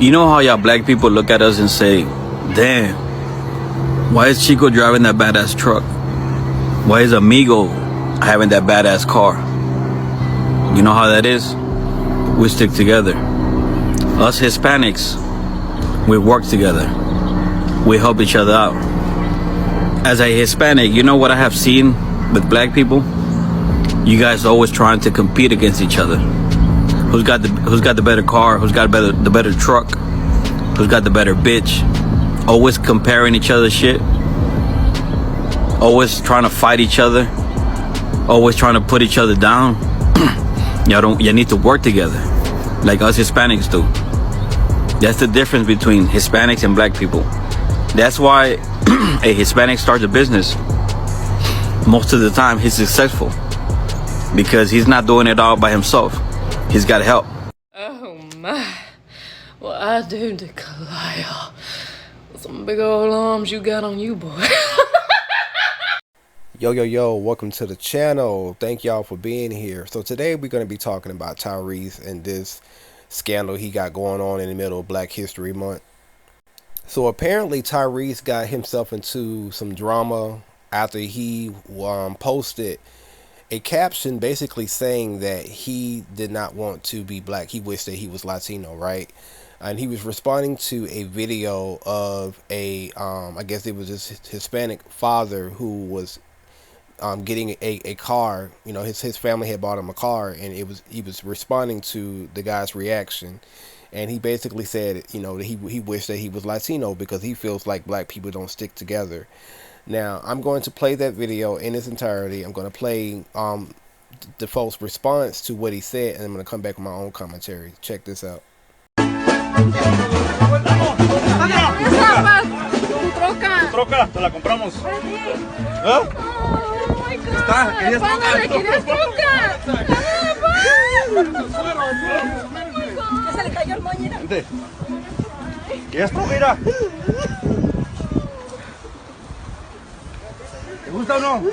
You know how y'all black people look at us and say, damn, why is Chico driving that badass truck? Why is Amigo having that badass car? You know how that is? We stick together. Us Hispanics, we work together. We help each other out. As a Hispanic, you know what I have seen with black people? You guys are always trying to compete against each other. Who's got the better car? Who's got the better truck? Who's got the better bitch? Always comparing each other's shit. Always trying to fight each other. Always trying to put each other down. Y'all need to work together, like us Hispanics do. That's the difference between Hispanics and black people. That's why a Hispanic starts a business. Most of the time, he's successful because he's not doing it all by himself. He's got help. Oh my, well I do declare, some big old arms you got on you, boy. Yo, welcome to the channel. Thank y'all for being here. So today we're going to be talking about Tyrese and this scandal he got going on in the middle of Black History Month. So apparently Tyrese got himself into some drama after he posted a caption basically saying that he did not want to be black. He wished that he was Latino, right? And he was responding to a video of a, I guess it was this Hispanic father who was getting a car. You know, his family had bought him a car, and he was responding to the guy's reaction. And he basically said, you know, that he wished that he was Latino because he feels like black people don't stick together. Now, I'm going to play that video in its entirety. I'm going to play the folks' response to what he said, and I'm going to come back with my own commentary. Check this out. Troca, te la compramos. ¿Ah? Está, querías troca. Ya se le cayó el moño. ¿Querías troca? Mira. ¿Te gusta o no?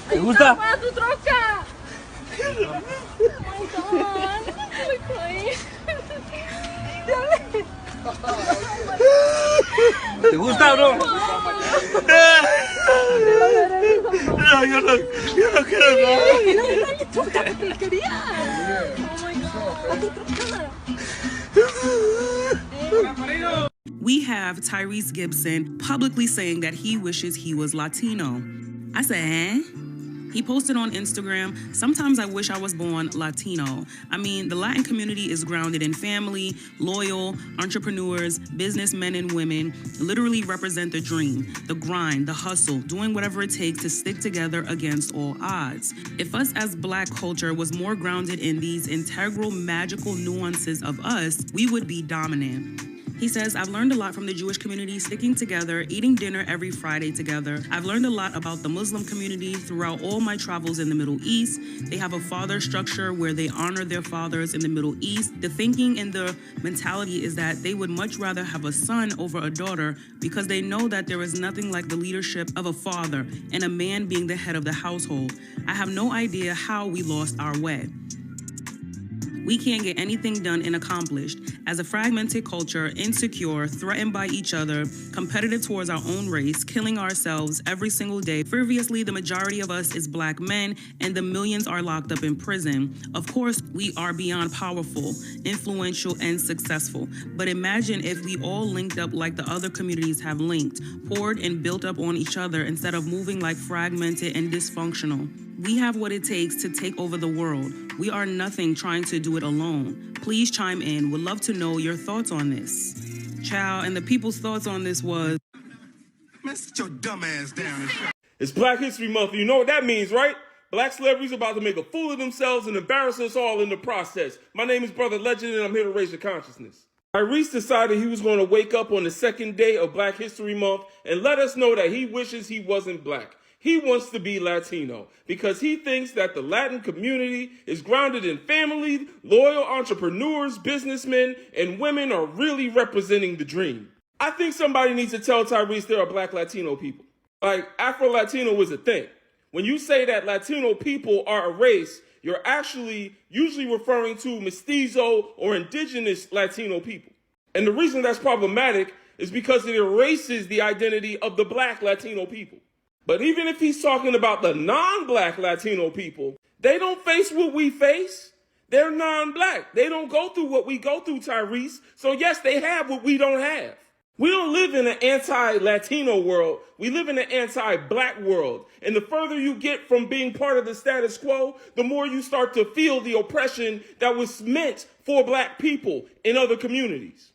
¿Te gusta? Tu troca. ¿Te gusta o no? No, yo no quiero nada. We have Tyrese Gibson publicly saying that he wishes he was Latino. I said, eh? He posted on Instagram, sometimes I wish I was born Latino. I mean, the Latin community is grounded in family, loyal, entrepreneurs, businessmen and women, literally represent the dream, the grind, the hustle, doing whatever it takes to stick together against all odds. If us as Black culture was more grounded in these integral, magical nuances of us, we would be dominant. He says, I've learned a lot from the Jewish community, sticking together, eating dinner every Friday together. I've learned a lot about the Muslim community throughout all my travels in the Middle East. They have a father structure where they honor their fathers in the Middle East. The thinking and the mentality is that they would much rather have a son over a daughter because they know that there is nothing like the leadership of a father and a man being the head of the household. I have no idea how we lost our way. We can't get anything done and accomplished. As a fragmented culture, insecure, threatened by each other, competitive towards our own race, killing ourselves every single day. Previously, the majority of us is Black men, and the millions are locked up in prison. Of course, we are beyond powerful, influential, and successful. But imagine if we all linked up like the other communities have linked, poured and built up on each other instead of moving like fragmented and dysfunctional. We have what it takes to take over the world. We are nothing trying to do it alone. Please chime in. Would love to know your thoughts on this. Ciao. And the people's thoughts on this was... Man, sit your dumb ass down. It's Black History Month. You know what that means, right? Black celebrities about to make a fool of themselves and embarrass us all in the process. My name is Brother Legend, and I'm here to raise your consciousness. Tyrese decided he was going to wake up on the second day of Black History Month and let us know that he wishes he wasn't black. He wants to be Latino because he thinks that the Latin community is grounded in family, loyal entrepreneurs, businessmen, and women are really representing the dream. I think somebody needs to tell Tyrese there are Black Latino people. Like, Afro-Latino is a thing. When you say that Latino people are a race, you're actually usually referring to mestizo or indigenous Latino people. And the reason that's problematic is because it erases the identity of the black Latino people. But even if he's talking about the non-black Latino people, they don't face what we face. They're non-black. They don't go through what we go through, Tyrese. So yes, they have what we don't have. We don't live in an anti-Latino world. We live in an anti-black world. And the further you get from being part of the status quo, the more you start to feel the oppression that was meant for black people in other communities.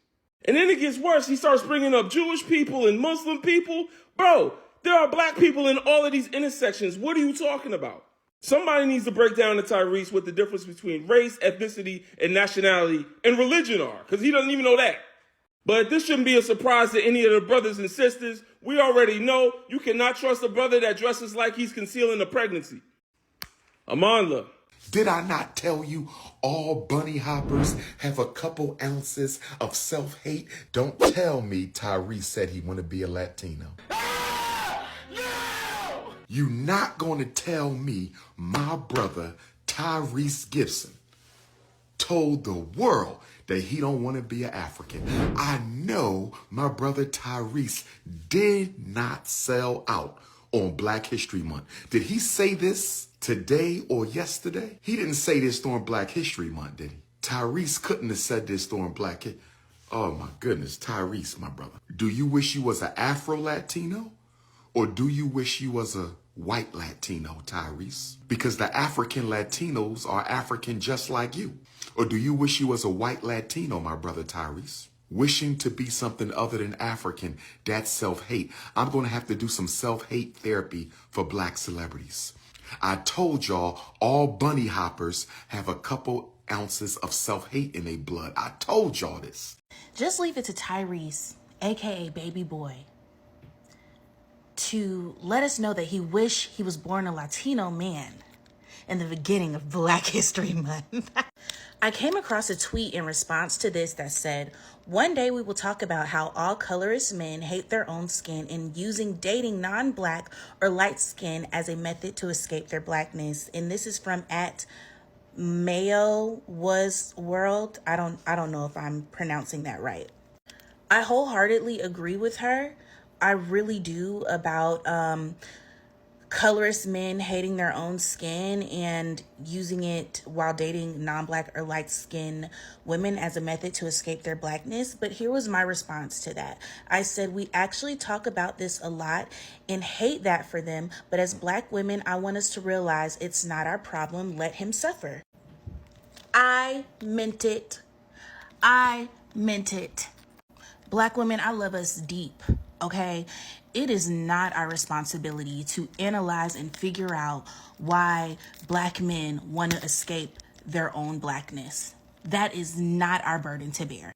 And then it gets worse. He starts bringing up Jewish people and Muslim people. Bro, there are black people in all of these intersections. What are you talking about? Somebody needs to break down to Tyrese what the difference between race, ethnicity, and nationality and religion are, because he doesn't even know that. But this shouldn't be a surprise to any of the brothers and sisters. We already know you cannot trust a brother that dresses like he's concealing a pregnancy. Amanla. Did I not tell you all bunny hoppers have a couple ounces of self-hate? Don't tell me Tyrese said he want to be a Latino. No! You not going to tell me my brother Tyrese Gibson told the world that he don't want to be an African. I know my brother Tyrese did not sell out on Black History Month. Did he say this today or yesterday? He didn't say this during Black History Month, did he? Tyrese couldn't have said this during Black History. Oh my goodness, Tyrese, my brother. Do you wish you was an Afro-Latino? Or do you wish you was a white Latino, Tyrese? Because the African Latinos are African just like you. Or do you wish you was a white Latino, my brother Tyrese? Wishing to be something other than African, that's self-hate. I'm going to have to do some self-hate therapy for black celebrities. I told y'all all bunny hoppers have a couple ounces of self-hate in their blood. I told y'all this. Just leave it to Tyrese, aka Baby Boy, to let us know that he wish he was born a Latino man in the beginning of Black History Month. I came across a tweet in response to this that said, one day we will talk about how all colorist men hate their own skin and using dating non-black or light skin as a method to escape their blackness. And this is from @MayoWasWorld. I don't know if I'm pronouncing that right. I wholeheartedly agree with her. I really do about colorist men hating their own skin and using it while dating non-black or light-skinned women as a method to escape their blackness. But here was my response to that. I said, we actually talk about this a lot and hate that for them. But as black women, I want us to realize it's not our problem. Let him suffer. I meant it. I meant it. Black women, I love us deep. Okay, it is not our responsibility to analyze and figure out why black men want to escape their own blackness. That is not our burden to bear.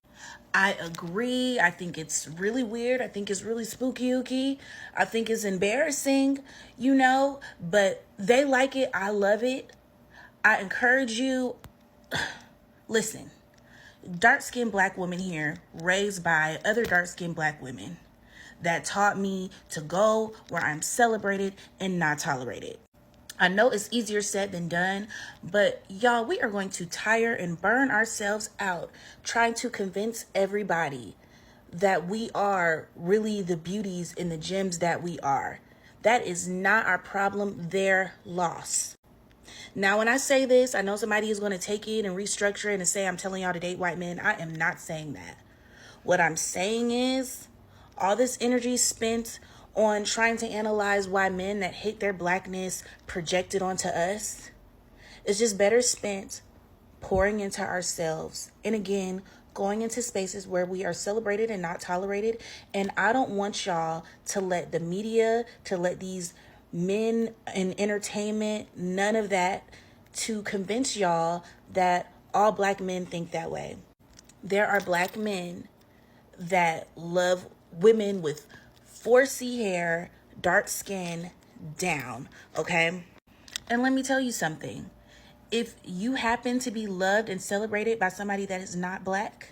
I agree. I think it's really weird. I think it's really spooky. I think it's embarrassing, but they like it. I love it. I encourage you. Listen, dark-skinned black women here raised by other dark-skinned black women that taught me to go where I'm celebrated and not tolerated. I know it's easier said than done, but y'all, we are going to tire and burn ourselves out trying to convince everybody that we are really the beauties and the gems that we are. That is not our problem, their loss. Now, when I say this, I know somebody is going to take it and restructure it and say I'm telling y'all to date white men. I am not saying that. What I'm saying is, all this energy spent on trying to analyze why men that hate their blackness project it onto us is just better spent pouring into ourselves. And again, going into spaces where we are celebrated and not tolerated. And I don't want y'all to let the media, to let these men in entertainment, none of that, to convince y'all that all black men think that way. There are black men that love women with 4C hair, dark skin, down, okay? And let me tell you something. If you happen to be loved and celebrated by somebody that is not black,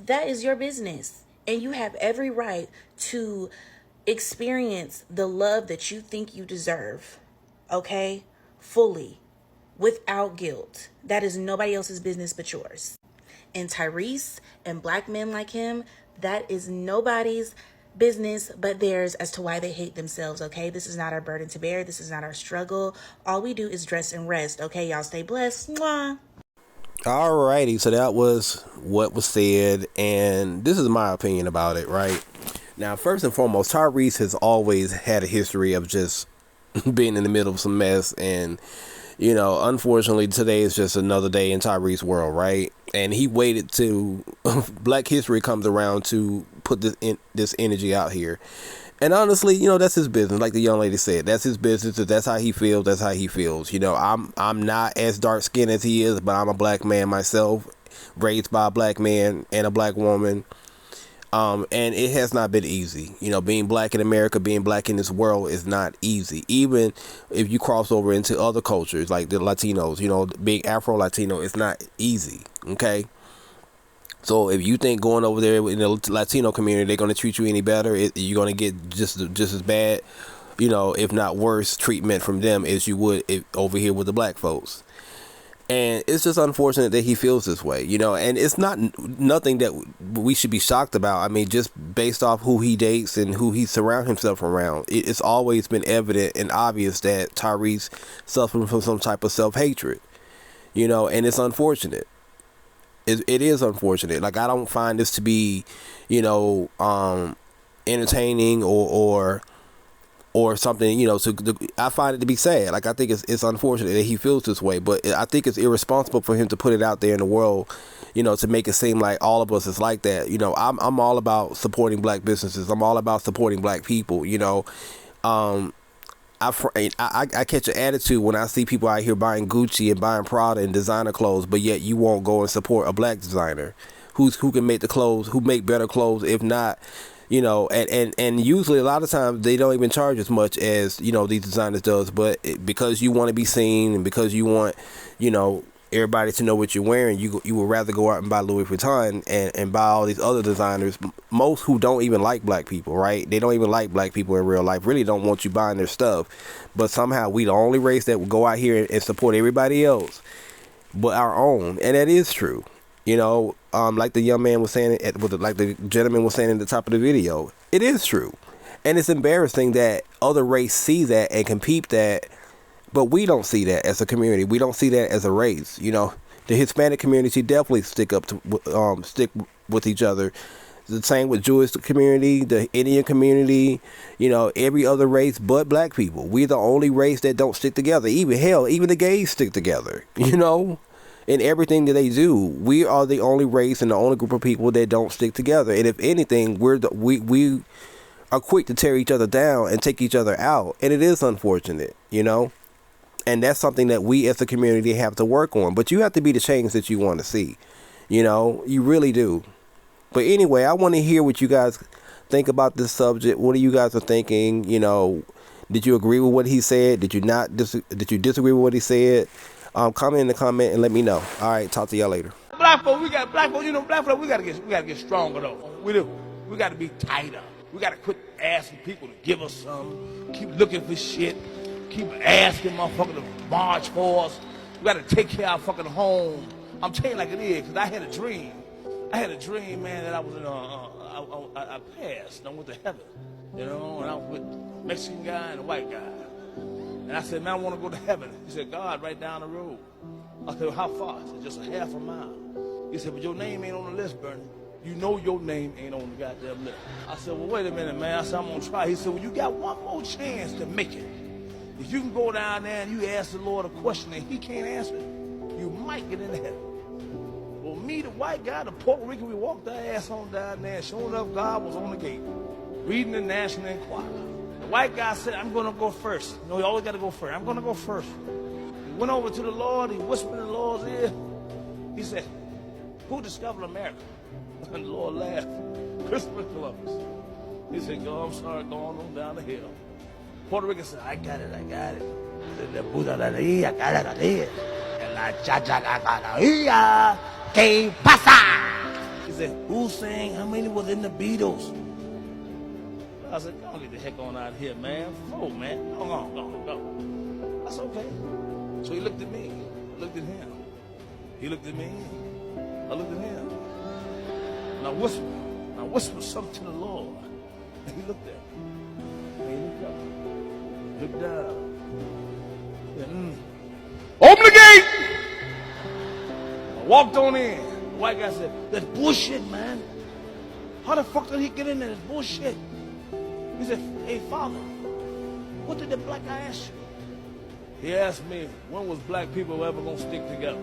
that is your business. And you have every right to experience the love that you think you deserve, okay? Fully, without guilt. That is nobody else's business but yours. And Tyrese and black men like him, that is nobody's business but theirs as to why they hate themselves, okay? This is not our burden to bear. This is not our struggle. All we do is dress and rest, okay? Y'all stay blessed. Mwah. Alrighty, so that was what was said, and this is my opinion about it, right? Now, first and foremost, Tyrese has always had a history of just being in the middle of some mess, and you know, unfortunately, today is just another day in Tyrese's world, right? And he waited till Black History comes around to put this energy out here. And honestly, you know, that's his business. Like the young lady said, that's his business. If that's how he feels, that's how he feels. You know, I'm not as dark skinned as he is, but I'm a black man myself, raised by a black man and a black woman. And it has not been easy. You know, being black in America, being black in this world is not easy. Even if you cross over into other cultures like the Latinos, you know, being Afro-Latino, it's not easy. Okay. So if you think going over there in the Latino community, they're going to treat you any better, you're going to get just as bad, you know, if not worse treatment from them as you would over here with the black folks. And it's just unfortunate that he feels this way, you know, and it's nothing that we should be shocked about. I mean, just based off who he dates and who he surrounds himself around, it's always been evident and obvious that Tyrese suffering from some type of self-hatred, you know, and it's unfortunate. It is unfortunate. Like, I don't find this to be, you know, entertaining or something, you know. So I find it to be sad. Like, I think it's unfortunate that he feels this way, but I think it's irresponsible for him to put it out there in the world, you know, to make it seem like all of us is like that. You know, I'm all about supporting black businesses. I'm all about supporting black people. You know, I catch an attitude when I see people out here buying Gucci and buying Prada and designer clothes, but yet you won't go and support a black designer who can make the clothes, who make better clothes, if not, you know, and usually a lot of times they don't even charge as much as, you know, these designers does, but because you want to be seen and because you want, you know, everybody to know what you're wearing, you would rather go out and buy Louis Vuitton and buy all these other designers, most who don't even like black people, right? They don't even like black people in real life, really don't want you buying their stuff, but somehow we the only race that will go out here and support everybody else but our own. And that is true, you know. Like the young man was saying, like the gentleman was saying in the top of the video, it is true. And it's embarrassing that other race see that and can peep that, but we don't see that as a community. We don't see that as a race. You know, the Hispanic community definitely stick with each other. The same with Jewish community, the Indian community, you know, every other race but black people. We're the only race that don't stick together. Even the gays stick together, you know, in everything that they do. We are the only race and the only group of people that don't stick together. And if anything, we are quick to tear each other down and take each other out. And it is unfortunate, you know. And that's something that we as a community have to work on. But you have to be the change that you want to see. You know, you really do. But anyway, I want to hear what you guys think about this subject. What are you guys are thinking? You know, did you agree with what he said? Did you not? Did you disagree with what he said? Comment in the comment and let me know. All right, talk to y'all later. Black folks, you know, black folks, we gotta get stronger though. We do. We gotta be tighter. We gotta quit asking people to give us some. Keep looking for shit. Keep asking motherfuckers to march for us. We gotta take care of our fucking home. I'm telling you like it is, because I had a dream. Man, that I was in I passed. I went to heaven, you know, and I was with a Mexican guy and a white guy. And I said, man, I want to go to heaven. He said, God, right down the road. I said, well, how far? He said, just a half a mile. He said, but your name ain't on the list, Bernie. You know your name ain't on the goddamn list. I said, well, wait a minute, man. I said, I'm going to try. He said, well, you got one more chance to make it. If you can go down there and you ask the Lord a question and he can't answer it, you might get into heaven. Well, me, the white guy, the Puerto Rican, we walked our ass on down there, and sure enough, God was on the gate, reading the National Enquirer. The white guy said, I'm going to go first. You know, you always got to go first. I'm going to go first. He went over to the Lord. He whispered in the Lord's ear. He said, who discovered America? And the Lord laughed. Christopher Columbus. He said, go, I'm sorry, going on down the hill. Puerto Rican said, I got it. He said, the Buddha de ahí, I got it. And la cha-cha-ca-ca-ca-ia, que pasa? He said, who sang? How many was in the Beatles? I said, don't get the heck on out here, man. Oh, man. Go. That's okay. So he looked at me. I looked at him. He looked at me. I looked at him. And I whispered something to the Lord. And he looked at me. And he looked up. Looked down. Said, Open the gate! I walked on in. The white guy said, that's bullshit, man. How the fuck did he get in there? That's bullshit. He said, hey, Father, what did the black guy ask you? He asked me, when was black people ever gonna stick together?